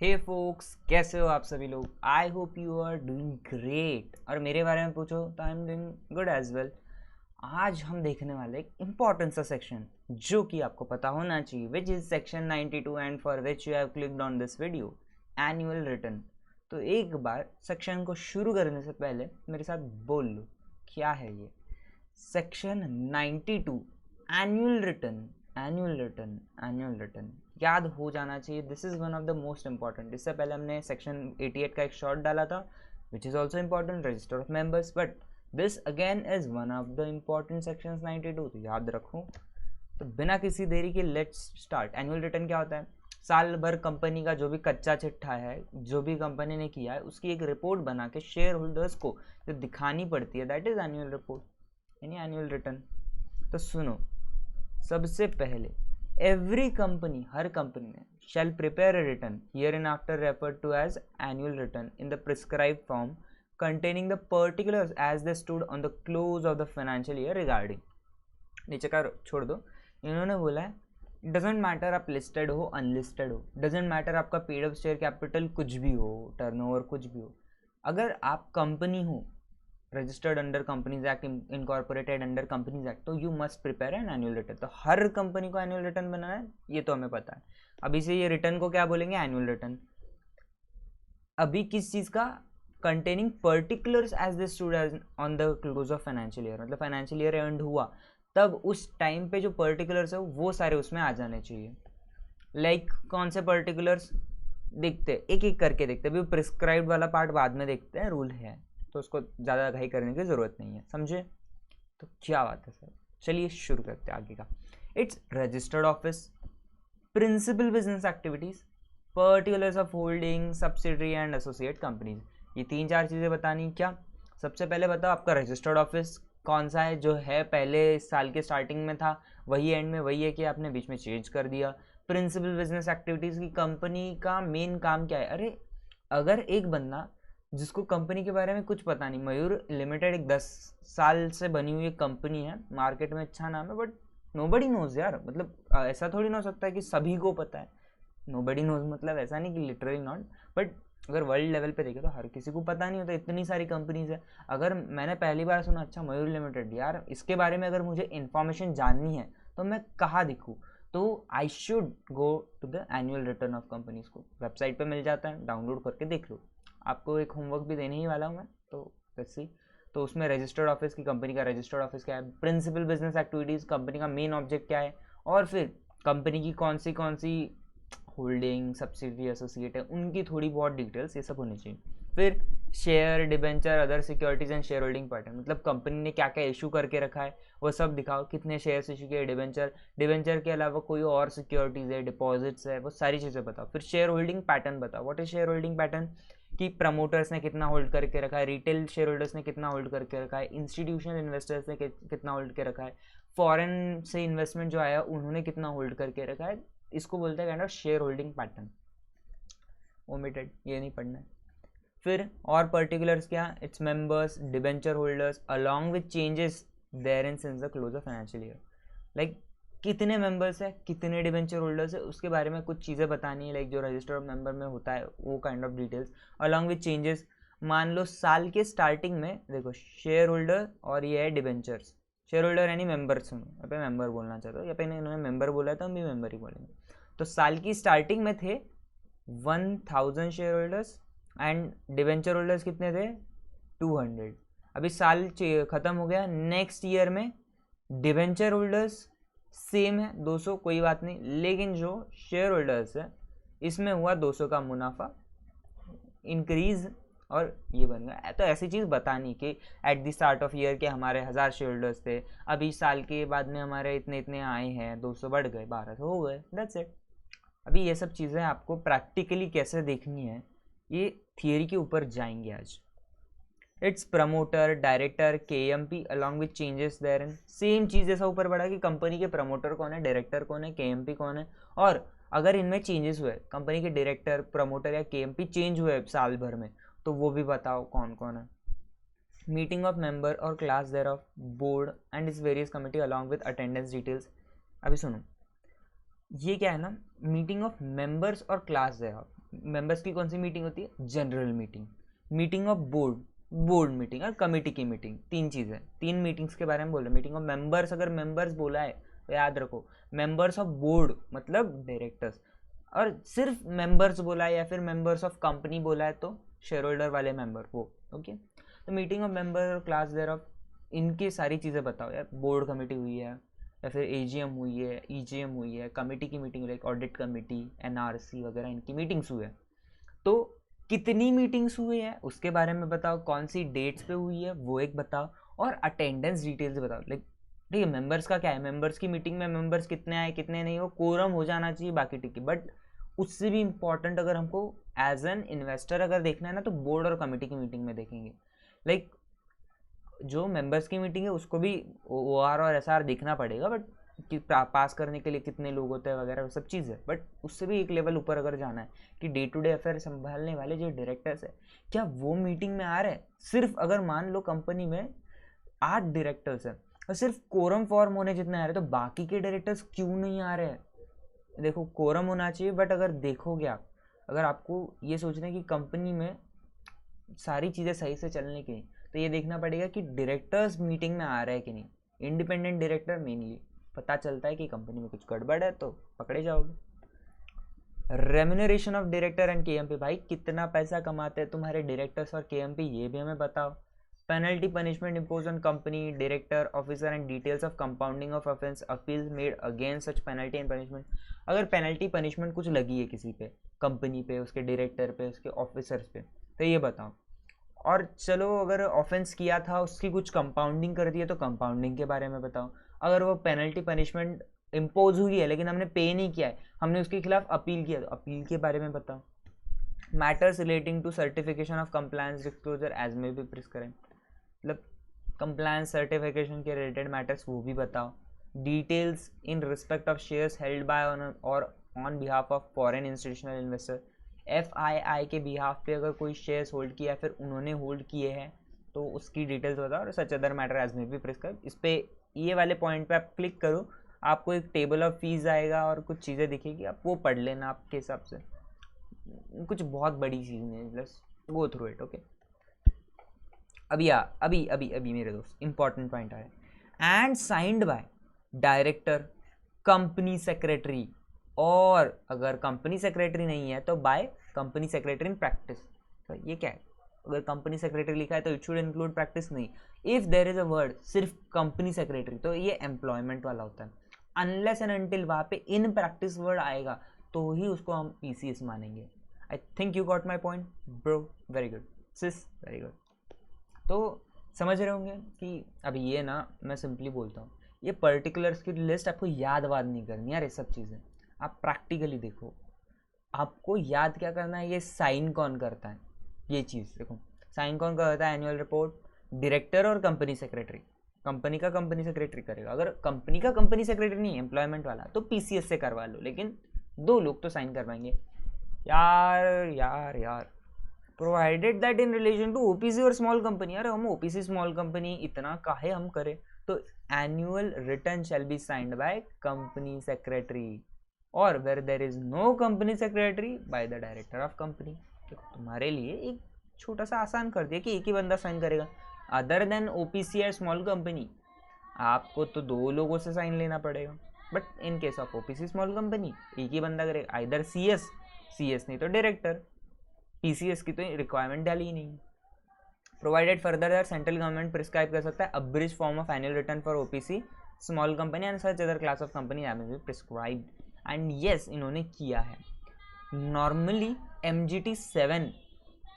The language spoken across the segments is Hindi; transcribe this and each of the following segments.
हे फोक्स, कैसे हो आप सभी लोग। I hope you are doing great. और मेरे बारे में पूछो तो I am doing good as well. आज हम देखने वाले एक इम्पॉर्टेंट सा सेक्शन जो कि आपको पता होना चाहिए, which is section 92 and for which you have clicked on this video, annual return. तो एक बार सेक्शन को शुरू करने से पहले मेरे साथ बोल लो क्या है ये section 92, annual return. Annual return, annual return याद हो जाना चाहिए। This is one of the most important. इससे पहले हमने सेक्शन 88 का एक शॉर्ट डाला था which is also important, register of members, but this again is one of the important sections 92, तो याद रखो। तो बिना किसी देरी के लेट्स स्टार्ट। एनुअल रिटर्न क्या होता है? साल भर कंपनी का जो भी कच्चा चिट्ठा है, जो भी कंपनी ने किया है, उसकी एक रिपोर्ट बना के शेयर होल्डर्स को जो दिखानी पड़ती है, दैट इज एनुअल रिपोर्ट, यानी एनुअल रिटर्न। तो सुनो, सबसे पहले एवरी कंपनी, हर कंपनी ने shall prepare a return hereinafter referred to as annual return in the prescribed form containing the particulars as they stood on the close of the financial year regarding। नीचे का छोड़ दो, इन्होंने बोला है डजेंट मैटर आप लिस्टेड हो अनलिस्टेड हो, डजेंट मैटर आपका पेड अप शेयर कैपिटल कुछ भी हो, टर्नओवर कुछ भी हो, अगर आप कंपनी हो registered under companies act, incorporated under companies act, तो you must prepare an annual return. तो हर कंपनी को एनुअल रिटर्न बनाना है, ये तो हमें पता है। अभी से ये रिटर्न को क्या बोलेंगे? Annual return. अभी किस चीज का? Containing particulars as they stood as on the close of financial year, मतलब फाइनेंशियल ईयर एंड हुआ तब उस टाइम पे जो पर्टिकुलर्स है वो सारे उसमें आ जाने चाहिए। लाइक कौन से पर्टिकुलर्स देखते, एक एक करके देखते, अभी प्रिस्क्राइब्ड वाला पार्ट बाद में देखते हैं, रूल है तो उसको ज़्यादा घाई करने की ज़रूरत नहीं है, समझे? तो क्या बात है सर, चलिए शुरू करते हैं आगे का। Its registered office, principal business activities, particulars of holding, subsidiary and associate companies. ये तीन चार चीज़ें बतानी। क्या सबसे पहले बताओ, आपका रजिस्टर्ड ऑफिस कौन सा है? जो है पहले साल के स्टार्टिंग में था, वही एंड में, वही है कि आपने बीच में चेंज कर दिया। प्रिंसिपल बिजनेस एक्टिविटीज़ की कंपनी का मेन काम क्या है? अरे अगर एक बंदा जिसको कंपनी के बारे में कुछ पता नहीं, मयूर लिमिटेड एक 10 साल से बनी हुई एक कंपनी है, मार्केट में अच्छा नाम है, बट नोबडी नोज यार, मतलब ऐसा थोड़ी ना हो सकता है कि सभी को पता है। नोबडी नोज मतलब ऐसा नहीं कि लिटरली नॉट, बट अगर वर्ल्ड लेवल पे देखे तो हर किसी को पता नहीं होता, इतनी सारी कंपनीज है। अगर मैंने पहली बार सुना अच्छा मयूर लिमिटेड, यार इसके बारे में अगर मुझे इन्फॉर्मेशन जाननी है तो मैं कहाँ दिखूँ? तो I should go to the annual return of companies को, वेबसाइट पे मिल जाता है, डाउनलोड करके देख लो। आपको एक होमवर्क भी देने ही वाला हूँ मैं, तो लेट्स सी। तो उसमें रजिस्टर्ड ऑफिस की कंपनी का रजिस्टर्ड ऑफिस क्या है, प्रिंसिपल बिजनेस एक्टिविटीज़ कंपनी का मेन ऑब्जेक्ट क्या है, और फिर कंपनी की कौन सी होल्डिंग, सब्सिडरी, एसोसिएट है, उनकी थोड़ी बहुत डिटेल्स ये सब होनी चाहिए। फिर share, debenture, other securities and share holding pattern, मतलब कंपनी ने क्या क्या इशू करके रखा है वो सब दिखाओ, कितने शेयर्स इशू किए, डिबेंचर, डिबेंचर के अलावा कोई और सिक्योरिटीज है, डिपॉजिट्स है, वो सारी चीज़ें बताओ। फिर शेयर होल्डिंग पैटर्न बताओ, what is share holding pattern, कि प्रमोटर्स ने कितना होल्ड करके रखा है, रिटेल शेयर होल्डर्स ने कितना होल्ड करके रखा है, इंस्टीट्यूशनल इन्वेस्टर्स ने कितना होल्ड के रखा है, फॉरेन से इन्वेस्टमेंट जो आया उन्होंने कितना होल्ड करके रखा है। इसको बोलते हैं kind of shareholding pattern. Omitted, ये नहीं पढ़ना है। फिर और पर्टिकुलर्स क्या, its members, debenture holders along with changes there in since the close of financial year, like कितने मेंबर्स है, कितने डिबेंचर होल्डर्स है, उसके बारे में कुछ चीज़ें बतानी है, लाइक जो रजिस्टर ऑफ मेंबर में होता है वो kind of details, along with changes. मान लो साल के स्टार्टिंग में देखो शेयर होल्डर और ये है डिबेंचर्स, शेयर होल्डर यानी मेंबर, सुनो यहाँ पे मेंबर बोलना चाहता हूँ, यहाँ पे इन्होंने मेंबर बोला है तो हम भी मेंबर ही बोलेंगे। तो साल की स्टार्टिंग में थे 1000 share holders and debenture holders कितने थे? 200। अभी साल ख़त्म हो गया, नेक्स्ट ईयर में डिबेंचर होल्डर्स सेम है 200, कोई बात नहीं, लेकिन जो शेयर होल्डर्स है इसमें हुआ 200 का मुनाफा इंक्रीज, और ये बन गया। तो ऐसी चीज़ बतानी कि at the start of year के हमारे 1000 शेयर होल्डर्स थे, अभी साल के बाद में हमारे इतने इतने आए हैं, 200 बढ़ गए, 1200 हो गए, दैट्स इट। अभी ये सब चीज़ें आपको प्रैक्टिकली कैसे देखनी है, ये थियरी के ऊपर जाएंगे आज। Its promoter, director, KMP along with changes there in, same चीज़ जैसा ऊपर बढ़ा कि कंपनी के प्रमोटर कौन है, डायरेक्टर कौन है, KMP कौन है, और अगर इनमें चेंजेस हुए, कंपनी के डायरेक्टर, प्रमोटर या KMP चेंज हुए साल भर में, तो वो भी बताओ कौन कौन है। मीटिंग ऑफ मेंबर और class there of board and is various committee along with attendance details. अभी सुनो, ये क्या है ना, मीटिंग ऑफ मेंबर्स और क्लास देयर ऑफ, मेंबर्स की कौन सी मीटिंग होती है? General meeting, meeting of board, board meeting और कमेटी की मीटिंग, तीन चीज़ें, तीन मीटिंग्स के बारे में बोला। मीटिंग ऑफ मेंबर्स, अगर मेंबर्स बोला है तो याद रखो मेंबर्स ऑफ बोर्ड मतलब डायरेक्टर्स, और सिर्फ मेंबर्स बोला है या फिर मेंबर्स ऑफ कंपनी बोला है तो शेयर होल्डर वाले मेंबर वो। ओके, तो मीटिंग ऑफ मेंबर और क्लास देयर ऑफ, इनकी सारी चीज़ें बताओ यार। बोर्ड कमेटी हुई है या फिर एजीएम हुई है, ईजीएम हुई है, कमेटी की meeting like audit committee, NRC वगैरह, इनकी मीटिंग्स हुई है। तो कितनी मीटिंग्स हुई है उसके बारे में बताओ, कौन सी डेट्स पे हुई है वो एक बताओ, और अटेंडेंस डिटेल्स बताओ। लाइक ठीक है, मेंबर्स का क्या है, मेंबर्स की मीटिंग में मेंबर्स कितने आए कितने नहीं, वो कोरम हो जाना चाहिए, बाकी ठीक है। बट उससे भी इम्पॉर्टेंट अगर हमको एज एन इन्वेस्टर अगर देखना है ना, तो बोर्ड और कमेटी की मीटिंग में देखेंगे। लाइक जो मेंबर्स की मीटिंग है उसको भी OR और SR देखना पड़ेगा, बट कि पास करने के लिए कितने लोग होते हैं वगैरह वो सब चीज़ है। बट उससे भी एक लेवल ऊपर अगर जाना है कि डे टू डे अफेयर संभालने वाले जो डायरेक्टर्स है क्या वो मीटिंग में आ रहे हैं। सिर्फ अगर मान लो कंपनी में 8 डायरेक्टर्स हैं और सिर्फ कोरम फॉर्म होने जितने आ रहे हैं, तो बाकी के डायरेक्टर्स क्यों नहीं आ रहे हैं? देखो कोरम होना चाहिए, बट अगर देखोगे आप, अगर आपको ये सोचना है कि कंपनी में सारी चीज़ें सही से चलने की, तो ये देखना पड़ेगा कि डायरेक्टर्स मीटिंग में आ रहे हैं कि नहीं। इंडिपेंडेंट डायरेक्टर मेनली पता चलता है कि कंपनी में कुछ गड़बड़ है तो पकड़े जाओगे। Remuneration of director and KMP, भाई कितना पैसा कमाते हैं तुम्हारे डायरेक्टर्स और KMP, ये भी हमें बताओ। Penalty punishment impose on company, director, officer and details of compounding of offence, appeal made against such penalty and punishment. अगर पेनल्टी पनिशमेंट कुछ लगी है किसी पे, कंपनी पे, उसके डायरेक्टर पे, उसके ऑफिसर्स पे, तो ये बताओ। और चलो अगर ऑफेंस किया था उसकी कुछ कंपाउंडिंग कर दी है तो कंपाउंडिंग के बारे में बताओ। अगर वो पेनल्टी पनिशमेंट इम्पोज हुई है लेकिन हमने पे नहीं किया है, हमने उसके खिलाफ अपील किया तो अपील के बारे में बताओ। Matters relating to certification of compliance disclosure as में भी प्रिस्क्राइब, मतलब कंप्लायंस सर्टिफिकेशन के रिलेटेड मैटर्स वो भी बताओ। Details in respect of shares held by और on behalf of foreign institutional investor, FII के बिहाफ पे अगर कोई शेयर्स होल्ड किया है फिर उन्होंने होल्ड किए हैं तो उसकी डिटेल्स बताओ। और सच अदर मैटर एज में भी प्रिस्क्राइब, इस पे ये वाले पॉइंट पे आप क्लिक करो, आपको एक टेबल ऑफ फीस आएगा और कुछ चीज़ें दिखेगी, आप वो पढ़ लेना आपके हिसाब से, कुछ बहुत बड़ी चीज़ नहीं, बस गो थ्रू इट। ओके, अभी अभी अभी अभी मेरे दोस्त इंपॉर्टेंट पॉइंट आए, and signed by director, company secretary, और अगर कंपनी सेक्रेटरी नहीं है तो bye company secretary in practice. तो ये क्या है, अगर कंपनी सेक्रेटरी लिखा है तो इट शुड इंक्लूड प्रैक्टिस नहीं। If there is a word सिर्फ कंपनी सेक्रेटरी तो ये एम्प्लॉयमेंट वाला होता है, अनलेस एंड अनटिल वहाँ पे इन प्रैक्टिस वर्ड आएगा तो ही उसको हम PCS मानेंगे। I think you got my point bro, very good sis, very good. तो समझ रहे होंगे कि अब ये ना मैं सिंपली बोलता हूँ, ये पर्टिकुलर्स की लिस्ट आपको याद वाद नहीं करनी यार, ये सब चीज़ें आप प्रैक्टिकली देखो। आपको याद क्या करना है, ये साइन कौन करता है, ये चीज़ देखो। साइन कौन करता है, एनुअल रिपोर्ट, डायरेक्टर और कंपनी सेक्रेटरी। कंपनी का कंपनी सेक्रेटरी करेगा, अगर कंपनी का कंपनी सेक्रेटरी नहीं है एम्प्लॉयमेंट वाला तो PCS से करवा लो, लेकिन 2 लोग तो साइन करवाएंगे। यार यार यार, provided that in relation to OPC और स्मॉल कंपनी। अरे हम OPC स्मॉल कंपनी इतना काहे हम करें, तो annual return shall be signed by company secretary, और where there is no company secretary by the director of company. तुम्हारे लिए एक छोटा सा आसान कर दिया कि एक ही बंदा साइन करेगा। अदर देन OPC या स्मॉल कंपनी आपको तो 2 लोगों से साइन लेना पड़ेगा, but in case of OPC small company एक ही बंदा करेगा, आइदर CS नहीं तो डायरेक्टर, PCS की तो रिक्वायरमेंट डाली ही नहीं। Provided further that central government prescribe कर सकता है abridge form of annual return for OPC small company and such other class of company that may be prescribed, and yes इन्होंने किया है। नॉर्मली MGT 7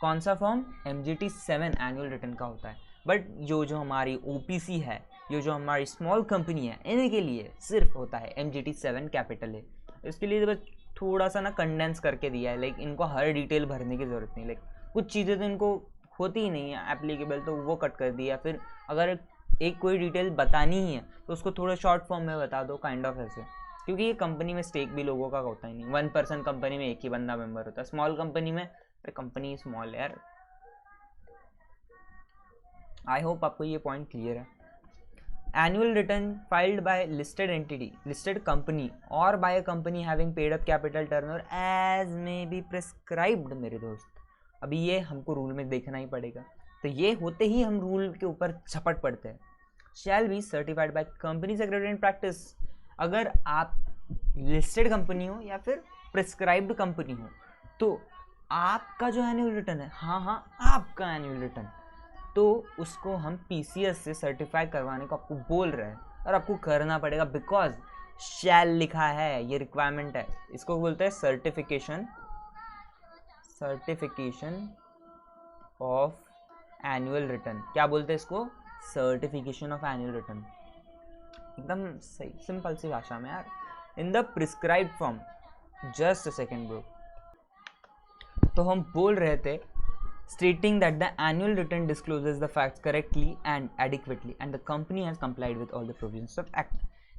कौन सा फॉर्म, MGT 7 एनुअल रिटर्न का होता है, बट जो हमारी OPC है, जो हमारी स्मॉल कंपनी है, इनके लिए सिर्फ होता है MGT 7 कैपिटल है। इसके लिए बस थोड़ा सा ना कंडेंस करके दिया है, लाइक इनको हर डिटेल भरने की ज़रूरत नहीं, लाइक कुछ चीज़ें तो इनको होती ही नहीं है एप्लीकेबल तो वो कट कर दिया। फिर अगर एक कोई डिटेल बतानी ही है तो उसको थोड़ा शॉर्ट फॉर्म में बता दो, काइंड ऑफ ऐसे, क्योंकि ये कंपनी में स्टेक भी लोगों का होता ही नहीं। 1% कंपनी में एक ही बंदा मेंबर होता है, स्मॉल कंपनी में कंपनी स्मॉल है यार। आई होप आपको ये पॉइंट क्लियर है। annual return filed by listed entity, listed company or by a company having paid up capital turnover as may be prescribed। मेरे दोस्त अभी ये हमको रूल में देखना ही पड़ेगा, तो ये होते ही हम रूल के ऊपर झपट पड़ते हैं। shall be certified by company secretary in practice। अगर आप लिस्टेड कंपनी हो या फिर प्रिस्क्राइब्ड कंपनी हो तो आपका जो एनुअल रिटर्न है, हाँ आपका एनुअल रिटर्न, तो उसको हम पीसीएस से सर्टिफाई करवाने को आपको बोल रहे हैं और आपको करना पड़ेगा, बिकॉज शैल लिखा है, ये रिक्वायरमेंट है। इसको बोलते हैं सर्टिफिकेशन ऑफ एनुअल रिटर्न। क्या बोलते हैं इसको? Certification of annual return. एकदम सही सिंपल सी भाषा में यार। In the prescribed form, just a second bro. तो हम बोल रहे थे stating that the annual return discloses the facts correctly and adequately and the company has complied with all the provisions of act।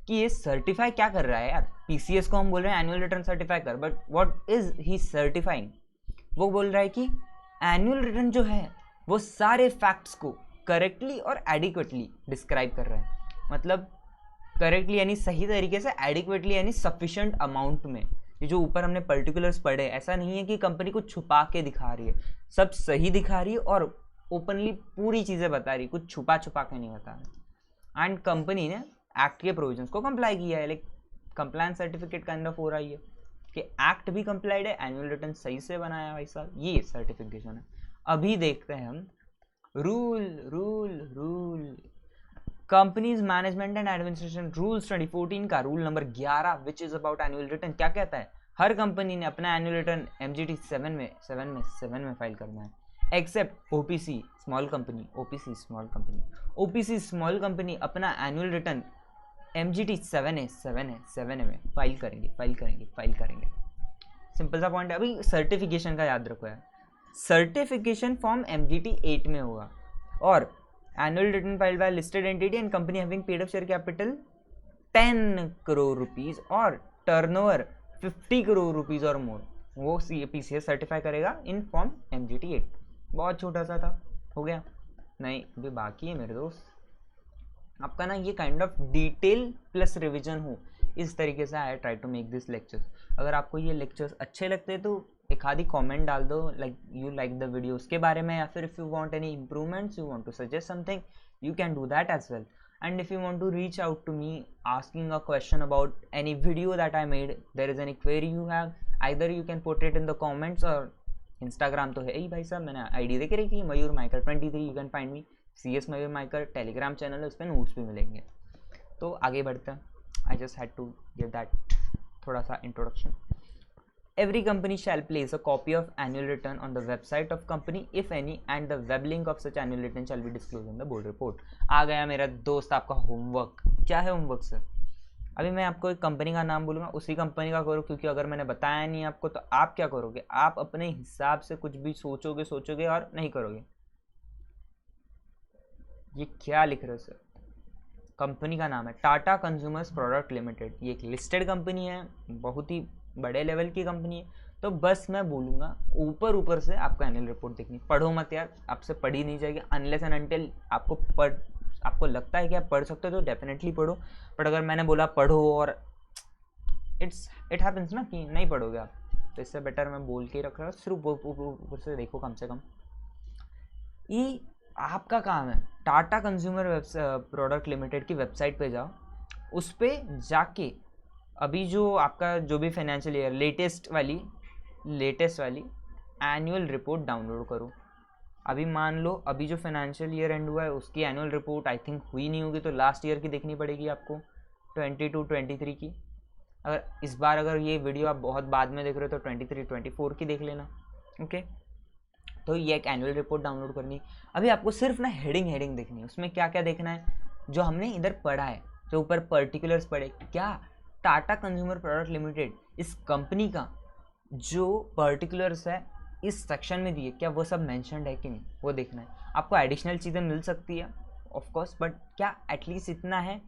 कि ये सर्टिफाई क्या कर रहा है यार? पीसीएस को हम बोल रहे हैं एनुअल रिटर्न सर्टिफाई कर, but what is he certifying? वो बोल रहा है कि एनुअल रिटर्न जो है वो सारे फैक्ट्स को करेक्टली और एडिक्वेटली डिस्क्राइब कर रहा है। मतलब करेक्टली यानी सही तरीके से, एडिक्वेटली यानी सफिशिएंट अमाउंट में। ये जो ऊपर हमने पर्टिकुलर्स पढ़े, ऐसा नहीं है कि कंपनी को छुपा के दिखा रही है, सब सही दिखा रही है और ओपनली पूरी चीज़ें बता रही है, कुछ छुपा के नहीं बता रही। एंड कंपनी ने एक्ट के प्रोविजंस को कंप्लाई किया है, like compliance certificate kind of हो रहा है कि एक्ट भी कंप्लाइड है, एनुअल रिटर्न सही से बनाया भाई साहब, ये सर्टिफिकेशन है। अभी देखते हैं हम rule companies management and administration rules 2014 का rule number 11 which is about annual return. क्या कहता है? हर कंपनी ने अपना एनुअल रिटर्न MGT 7 में फाइल करना है, एक्सेप्ट ओपीसी स्मॉल कंपनी अपना एनुअल रिटर्न MGT 7A में फाइल करेंगे। सिंपल सा पॉइंट है। अभी सर्टिफिकेशन का याद रखो यार, सर्टिफिकेशन फॉर्म MGT 8 में होगा और annual return filed by listed entity and company having paid up share capital 10 crore rupees और टर्नओवर 50 करोड़ रुपीज और मोर, वो पीसीएस सर्टिफाई करेगा इन फॉर्म MGT 8। बहुत छोटा सा था, हो गया? नहीं, अभी बाकी है मेरे दोस्त। आपका ना ये kind of detail plus revision हो, इस तरीके से I try to make this lectures. अगर आपको ये लेक्चर्स अच्छे लगते हैं तो एक आधी कमेंट डाल दो, like you like the video उसके बारे में, या फिर if you want any improvements, you want to suggest something, you can do that as well। and if you want to reach out to me asking a question about any video that I made, there is any query you have, either you can put it in the comments or Instagram तो है ही भाई साहब, मैंने आईडी देख रखी है Mayur Maikar 23, you can find me CS Mayur Maikar. Telegram channel है, उस पर नोट्स भी मिलेंगे। तो आगे बढ़ते हैं, I just had to give that थोड़ा सा introduction. Every company shall place a copy of annual return on the website of company if any, and the web link of such annual return shall be disclosed in the board report। आ गया मेरा दोस्त आपका होमवर्क। क्या है होमवर्क सर? अभी मैं आपको एक कंपनी का नाम बोलूँगा, उसी कंपनी का करो, क्योंकि अगर मैंने बताया नहीं आपको तो आप क्या करोगे? आप अपने हिसाब से कुछ भी सोचोगे और नहीं करोगे। ये क्या लिख रहे हो सर? कंपनी का नाम है टाटा कंज्यूमर्स प्रोडक्ट लिमिटेड। ये एक लिस्टेड कंपनी है, बहुत ही बड़े लेवल की कंपनी है। तो बस मैं बोलूँगा ऊपर से आपको एनुअल रिपोर्ट देखनी, पढ़ो मत यार, आपसे पढ़ी नहीं जाएगी अनलेस एंड अनटिल आपको लगता है कि आप पढ़ सकते हो तो डेफिनेटली पढ़ो। बट अगर मैंने बोला पढ़ो और इट हैपन्स ना कि नहीं पढ़ोगे आप, तो इससे बेटर मैं बोल के रख रहा हूँ, सिर्फ ऊपर से देखो कम से कम। ये आपका काम है, टाटा कंज्यूमर प्रोडक्ट लिमिटेड की वेबसाइट पे जाओ, उस पर जाके अभी जो आपका जो भी फाइनेंशियल ईयर लेटेस्ट वाली एनुअल रिपोर्ट डाउनलोड करो। अभी मान लो अभी जो फाइनेंशियल ईयर एंड हुआ है उसकी एनुअल रिपोर्ट आई थिंक हुई नहीं होगी, तो लास्ट ईयर की देखनी पड़ेगी आपको 22-23 की। इस बार अगर ये वीडियो आप बहुत बाद में देख रहे हो तो 23-24 की देख लेना, ओके। तो ये एक एनुअल रिपोर्ट डाउनलोड करनी। अभी आपको सिर्फ ना हेडिंग देखनी है, उसमें क्या क्या देखना है जो हमने इधर पढ़ा है, जो ऊपर पर्टिकुलर्स पढ़े। क्या टाटा कंज्यूमर प्रोडक्ट लिमिटेड इस कंपनी का जो पर्टिकुलर्स है इस सेक्शन में दिए, क्या वो सब मेंशन्ड है कि नहीं, वो देखना है। आपको एडिशनल चीज़ें मिल सकती है ऑफ कोर्स, बट क्या एटलीस्ट इतना है।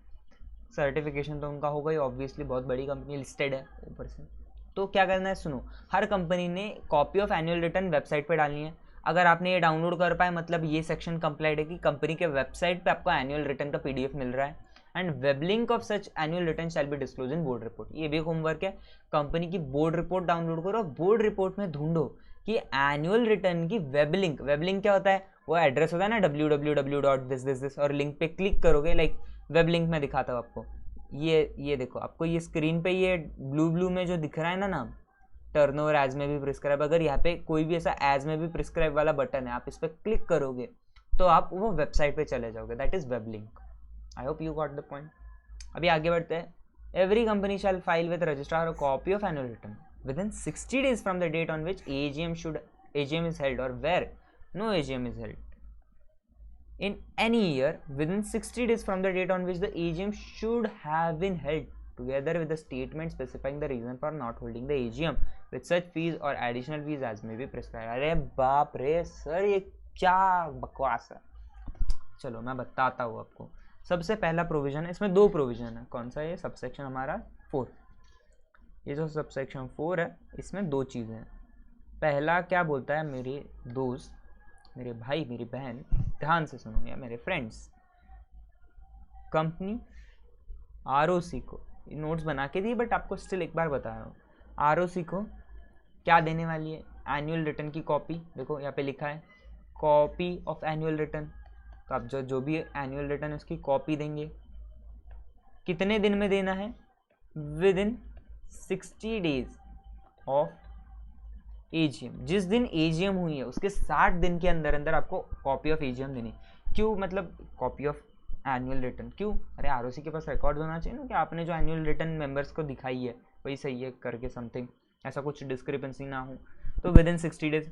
सर्टिफिकेशन तो उनका होगा ही ऑब्वियसली, बहुत बड़ी कंपनी लिस्टेड है ऊपर से। तो क्या करना है, सुनो, हर कंपनी ने copy of annual return website पे डालनी है। अगर आपने ये डाउनलोड कर पाए मतलब ये सेक्शन कंप्लीट है कि कंपनी के वेबसाइट पे आपको एनुअल रिटर्न का PDF मिल रहा है। And web link of such annual return shall be disclose in board report. ये भी एक होमवर्क है, कंपनी की बोर्ड रिपोर्ट डाउनलोड करो, बोर्ड रिपोर्ट में ढूंढो कि एनुअल रिटर्न की वेब लिंक क्या होता है, वो एड्रेस होता है ना www.this और लिंक पे क्लिक करोगे, लाइक वेब लिंक में दिखाता हूँ आपको। ये देखो, आपको ये स्क्रीन पे ये ब्लू में जो दिख रहा है ना नाम, टर्नओवर एज में भी प्रिस्क्राइब, अगर यहाँ पे कोई भी ऐसा एज में भी प्रिस्क्राइब वाला बटन है, आप इस पर क्लिक करोगे तो आप वो वेबसाइट पे चले जाओगे, that is web link. I hope you got the point. अभी आगे बढ़ते हैं। Every company shall file with registrar a copy of annual return within 60 days from the date on which AGM is held or where no AGM is held in any year within 60 days from the date on which the AGM should have been held, together with the statement specifying the reason for not holding the AGM with such fees or additional fees as may be prescribed। अरे बाप रे सर, ये क्या बकवास है। चलो मैं बताता हूँ आपको। सबसे पहला प्रोविजन है, इसमें दो प्रोविजन है। कौन सा? ये सबसेक्शन हमारा 4। ये जो सबसेक्शन 4 है इसमें दो चीज़ें हैं। पहला क्या बोलता है, मेरे दोस्त, मेरे भाई, मेरी बहन, ध्यान से सुनो या मेरे फ्रेंड्स, कंपनी आरओसी को नोट्स बना के दी, बट आपको स्टिल एक बार बता रहा हूँ, आरओसी को क्या देने वाली है? एनुअल रिटर्न की कॉपी। देखो यहाँ पे लिखा है कॉपी ऑफ एनुअल रिटर्न, तो आप जो भी एनुअल रिटर्न है उसकी कॉपी देंगे। कितने दिन में देना है? With in 60 days of AGM. जिस दिन एजीएम हुई है उसके 60 दिन के अंदर अंदर आपको कॉपी ऑफ एजीएम देनी। क्यों? मतलब कॉपी ऑफ एनुअल रिटर्न क्यों? अरे आरओसी के पास रिकॉर्ड होना चाहिए ना कि आपने जो एनुअल रिटर्न मेंबर्स को दिखाई है वही सही है करके, समथिंग ऐसा कुछ डिस्क्रिपेंसी ना हो, तो विद इन 60 डेज।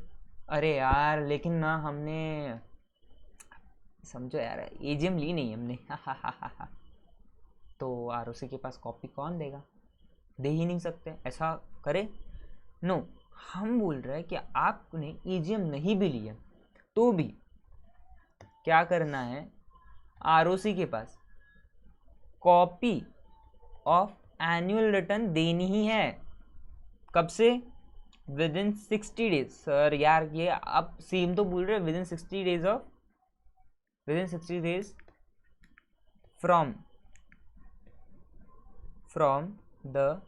अरे यार लेकिन ना हमने, समझो यार, एजीएम ली नहीं हमने तो आरओसी के पास कॉपी कौन देगा? दे ही नहीं सकते, ऐसा करे? नो, हम बोल रहे हैं कि आपने एजीएम नहीं भी लिया तो भी क्या करना है, आरओसी के पास कॉपी ऑफ एनुअल रिटर्न देनी ही है। कब से? With in 60 days. सर यार ये आप सेम तो बोल रहे हैं, with in 60 days of, with in 60 days from the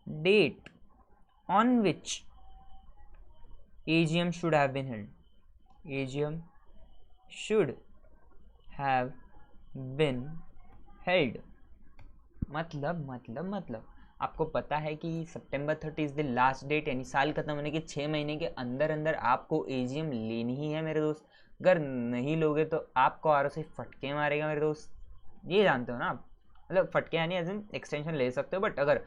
date on which AGM should have been held. AGM should have been held। मतलब आपको पता है कि सितंबर 30 इज द लास्ट डेट, यानी साल खत्म होने के 6 महीने के अंदर अंदर आपको एजीएम लेनी ही है मेरे दोस्त। अगर नहीं लोगे तो आपको आरओसी फटके मारेगा मेरे दोस्त, ये जानते हो ना आप। मतलब फटके यानी एज इन एक्सटेंशन ले सकते हो, बट अगर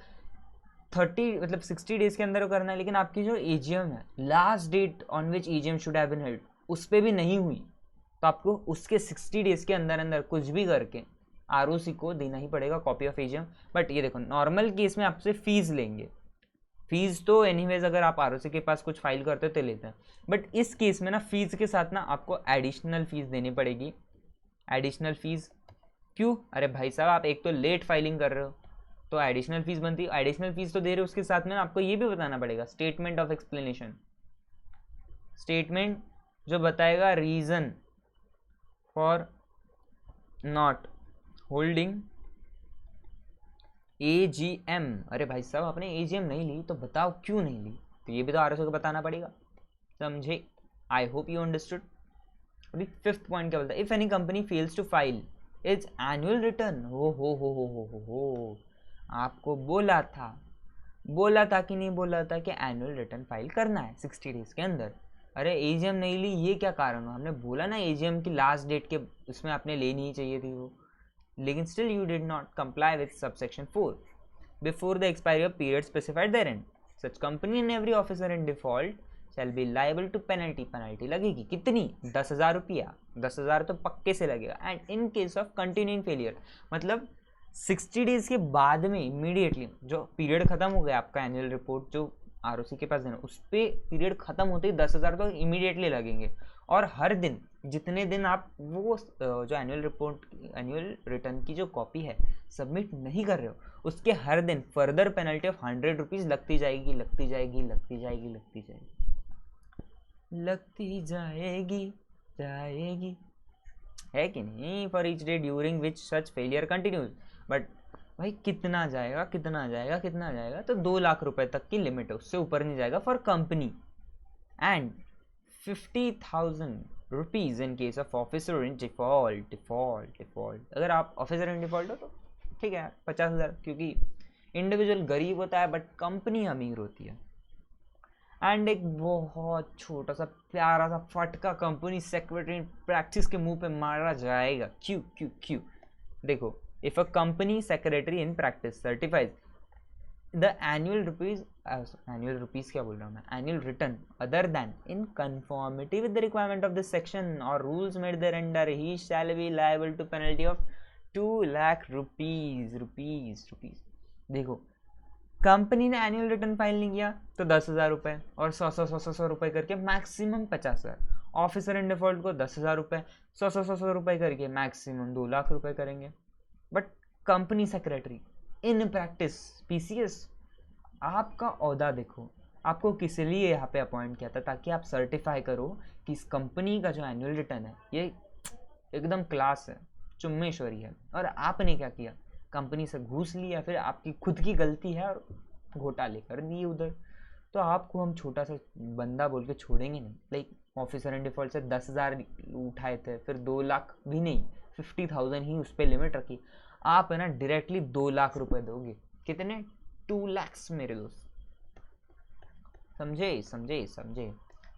60 डेज के अंदर करना है, लेकिन आपकी जो एजीएम है last date on which AGM should have been held उस पर भी नहीं हुई, तो आपको उसके 60 डेज के अंदर अंदर कुछ भी करके आरओसी को देना ही पड़ेगा कॉपी ऑफ एजीएम। बट ये देखो, नॉर्मल केस में आपसे फीस लेंगे, फीस तो एनीवेज अगर आप आरओसी के पास कुछ फाइल करते हो तो लेते हैं, बट इस केस में ना फीस के साथ ना आपको एडिशनल फीस देनी पड़ेगी। एडिशनल फीस क्यों? अरे भाई साहब, आप एक तो लेट फाइलिंग कर रहे हो तो एडिशनल फीस बनती है, एडिशनल फीस तो दे रहे हो, उसके साथ में आपको ये भी बताना पड़ेगा स्टेटमेंट ऑफ एक्सप्लेनेशन, स्टेटमेंट जो बताएगा reason for not holding AGM. अरे भाई साहब, आपने एजीएम नहीं ली तो बताओ क्यों नहीं ली, तो ये भी तो आरओसी को बताना पड़ेगा, समझे? I hope you understood. अभी 5th पॉइंट क्या बोलता है? If any company fails to file its annual return, हो आपको बोला था कि नहीं बोला था कि एनुअल रिटर्न फाइल करना है 60 डेज के अंदर। अरे एजीएम नहीं ली, ये क्या कारण हुआ? हमने बोला ना एजीएम की लास्ट डेट के उसमें आपने लेनी ही चाहिए थी वो, लेकिन still you did not comply with subsection 4 before the expiry of period specified therein. Such company and every officer in default shall be liable to penalty. Penalty लगेगी कितनी? 10,000 रुपया। 10,000 तो पक्के से लगेगा। And in case of continuing failure, मतलब 60 डेज के बाद में इमीडिएटली जो पीरियड खत्म हो गया आपका एनुअल रिपोर्ट जो आरओसी के पास देना, उस पर पीरियड खत्म होते ही 10,000 तो इमीडिएटली लगेंगे। और हर दिन जितने दिन आप वो जो एनुअल रिटर्न की जो कॉपी है सबमिट नहीं कर रहे हो, उसके हर दिन फर्दर पेनल्टी ऑफ 100 रुपीज़ लगती जाएगी। है कि नहीं, for each day during which such failure continues. But भाई कितना जाएगा, कितना जाएगा, कितना जाएगा, तो 2 लाख रुपए तक की लिमिट है, उससे ऊपर नहीं जाएगा for company, and 50,000 rupees in case of officer in default. Default अगर आप ऑफिसर इन डिफॉल्ट हो तो ठीक है 50,000, क्योंकि इंडिविजुअल गरीब होता है बट कंपनी अमीर होती है। एंड एक बहुत छोटा सा प्यारा सा फटका कंपनी सेक्रेटरी प्रैक्टिस के मुंह पे मारा जाएगा। क्यों क्यों क्यों? देखो, if a company secretary in practice certifies the annual rupees क्या बोल रहा हूँ मैं, annual return other than in conformity with the requirement of this section और rules made thereunder, he shall be liable to penalty of 2 lakh rupees. देखो, कंपनी ने एनुअल रिटर्न फाइल नहीं किया तो 10,000 रुपये और 100 रुपये करके मैक्सिमम 50,000। ऑफिसर इन डिफॉल्ट को 10,000 रुपये 100 रुपये करके मैक्सिमम 2 लाख रुपये करेंगे। But company secretary in practice PCS, आपका ओहदा देखो, आपको किस लिए यहाँ पे अपॉइंट किया था, ताकि आप सर्टिफाई करो कि इस कंपनी का जो एनुअल रिटर्न है ये एकदम क्लास है, चुम्मेश्वरी है। और आपने क्या किया, कंपनी से घूस लिया, फिर आपकी खुद की गलती है और घोटाले कर दिए उधर, तो आपको हम छोटा सा बंदा बोल के छोड़ेंगे नहीं। लाइक ऑफिसर इन डिफॉल्ट से 10,000 उठाए थे, फिर 2 लाख भी नहीं 50,000 ही उस पर लिमिट रखी, आप है ना डायरेक्टली 2 लाख रुपए दोगे। कितने? 2 lakhs मेरे दोस्त। समझे?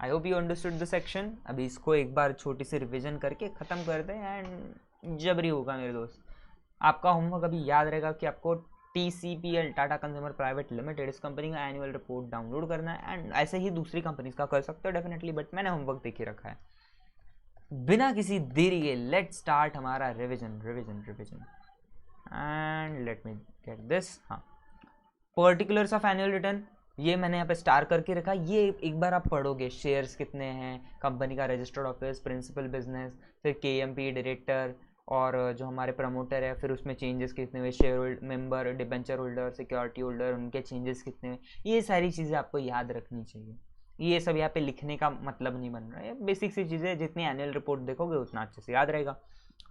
I hope you understood the section. अभी इसको एक बार छोटी सी रिविजन करके ख़त्म कर दें एंड जबरी होगा मेरे दोस्त। आपका होमवर्क अभी याद रहेगा कि आपको TCPL Tata consumer private limited इस कंपनी का एनुअल रिपोर्ट डाउनलोड करना है, एंड ऐसे ही दूसरी कंपनीज का कर सकते हो डेफिनेटली, बट मैंने होमवर्क देख के रखा है। बिना किसी देरी के लेट स्टार्ट हमारा revision and let me get this. हाँ, पर्टिकुलर्स ऑफ एनुअल रिटर्न, ये मैंने यहाँ पे स्टार करके रखा। ये एक बार आप पढ़ोगे, शेयर्स कितने हैं, कंपनी का रजिस्टर्ड ऑफिस, प्रिंसिपल बिजनेस, फिर KMP डायरेक्टर और जो हमारे प्रमोटर है, फिर उसमें चेंजेस कितने हुए, share member, debenture holder, security holder, उनके चेंजेस कितने हुए, ये सारी चीज़ें आपको याद रखनी चाहिए। ये सब यहाँ पे लिखने का मतलब नहीं बन रहा है, बेसिक सी चीज़ें, जितनी एनुअल रिपोर्ट देखोगे उतना अच्छे से याद रहेगा।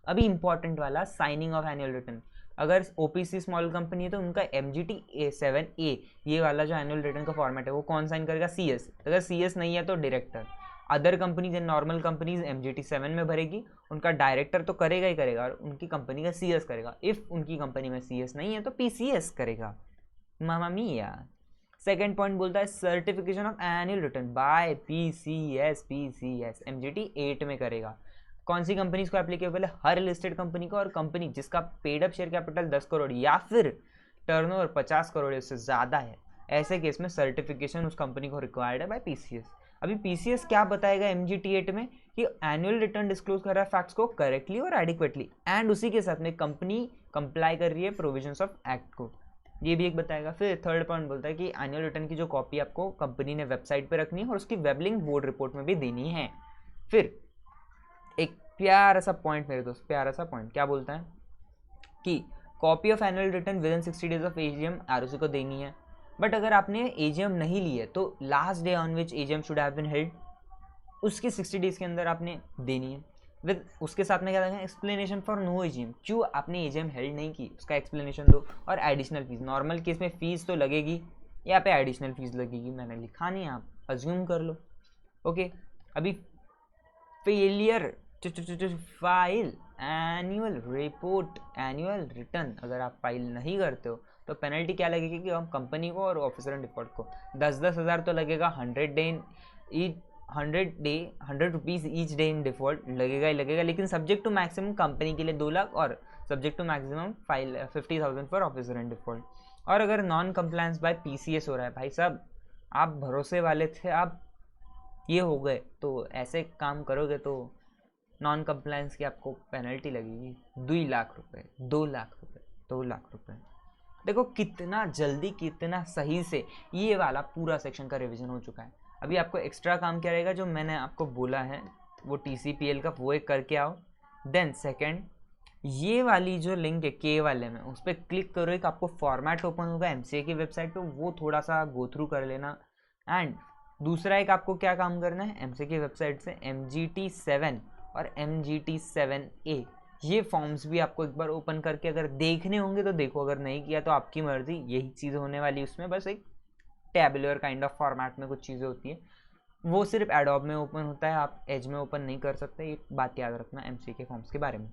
अभी इंपॉर्टेंट वाला साइनिंग ऑफ एनुअल रिटर्न। अगर OPC स्मॉल कंपनी है तो उनका MGT 7A ये वाला जो एनुअल रिटर्न का फॉर्मेट है वो कौन साइन करेगा? CS। अगर CS नहीं है तो director. Other companies and normal companies MGT 7 में भरेगी, उनका डायरेक्टर तो करेगा ही करेगा और उनकी कंपनी का CS करेगा। इफ उनकी कंपनी में CS नहीं है तो PCS करेगा। मामा मिया। सेकेंड पॉइंट बोलता है certification of annual return by PCS MGT 8 में करेगा। कौन सी कंपनी को एप्लीकेबल है? हर लिस्टेड कंपनी को, और कंपनी जिसका paid up share capital 10 crore या फिर टर्नओवर 50 करोड़ उससे ज़्यादा है, ऐसे केस में सर्टिफिकेशन उस कंपनी को रिक्वायर्ड है बाय PCS। अभी PCS क्या बताएगा MGT 8 में कि एनुअल रिटर्न डिस्क्लोज कर रहा है फैक्ट्स को करेक्टली और एडिक्वेटली, एंड उसी के साथ में कंपनी कंप्लाई कर रही है प्रोविजंस ऑफ एक्ट को, ये भी एक बताएगा। फिर थर्ड पॉइंट बोलता है कि एनुअल रिटर्न की जो कॉपी आपको कंपनी ने वेबसाइट पे रखनी है और उसकी वेब लिंक बोर्ड रिपोर्ट में भी देनी है। फिर एक प्यारा सा पॉइंट मेरे दोस्त, प्यारा सा पॉइंट क्या बोलता है कि copy of annual return with in 60 days of AGM ROC को देनी है। बट अगर आपने AGM नहीं ली है तो last day on which AGM should have been held, उसके 60 डेज के अंदर आपने देनी है। विद उसके साथ में क्या देना है? एक्सप्लेनेशन फॉर नो AGM, क्यों आपने AGM हेल्ड नहीं की उसका एक्सप्लेनेशन दो, और एडिशनल फीस। नॉर्मल केस में फीस तो लगेगी, यहाँ पे एडिशनल फीस लगेगी, मैंने लिखा नहीं, आप अज्यूम कर लो। ओके, अभी failure file annual report annual return, अगर आप फाइल नहीं करते हो तो पेनल्टी क्या लगेगी कि हम कंपनी को और ऑफिसर इन डिफॉल्ट को 10-10 हज़ार तो लगेगा, 100 rupees each day in default लगेगा ही लगेगा, लेकिन सब्जेक्ट टू मैक्सिमम कंपनी के लिए 2 लाख और subject to maximum 50,000 for officer in default. और अगर नॉन कंप्लायंस बाय PCS हो रहा है, भाई साहब आप भरोसे वाले थे, आप ये हो गए, तो ऐसे काम करोगे तो नॉन कंप्लायंस की आपको पेनल्टी लगेगी 2 लाख रुपए। 2 लाख रुपए। देखो कितना जल्दी कितना सही से ये वाला पूरा सेक्शन का रिवीजन हो चुका है। अभी आपको एक्स्ट्रा काम क्या रहेगा, जो मैंने आपको बोला है वो TCPL का वो एक करके आओ। देन सेकंड, ये वाली जो लिंक है K वाले में, उस पर क्लिक करो, एक आपको फॉर्मेट ओपन होगा MCA की वेबसाइट पे, वो थोड़ा सा गो थ्रू कर लेना। एंड दूसरा एक आपको क्या काम करना है, MCA की वेबसाइट से MGT 7 और MGT7A, ये फॉर्म्स भी आपको एक बार ओपन करके अगर देखने होंगे तो देखो, अगर नहीं किया तो आपकी मर्जी, यही चीज़ होने वाली है उसमें, बस एक टैबुलर काइंड ऑफ फॉर्मेट में कुछ चीज़ें होती है, वो सिर्फ एडोब में ओपन होता है, आप एज में ओपन नहीं कर सकते, ये बात याद रखना MCQ फॉर्म्स के बारे में।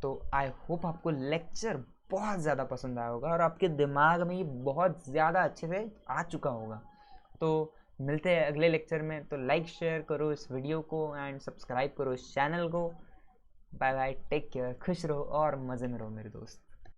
तो आई होप आपको लेक्चर बहुत ज़्यादा पसंद आया होगा और आपके दिमाग में ये बहुत ज़्यादा अच्छे से आ चुका होगा। तो मिलते हैं अगले लेक्चर में, तो लाइक शेयर करो इस वीडियो को एंड सब्सक्राइब करो इस चैनल को। बाय बाय, टेक केयर, खुश रहो और मज़े में रहो मेरे दोस्त।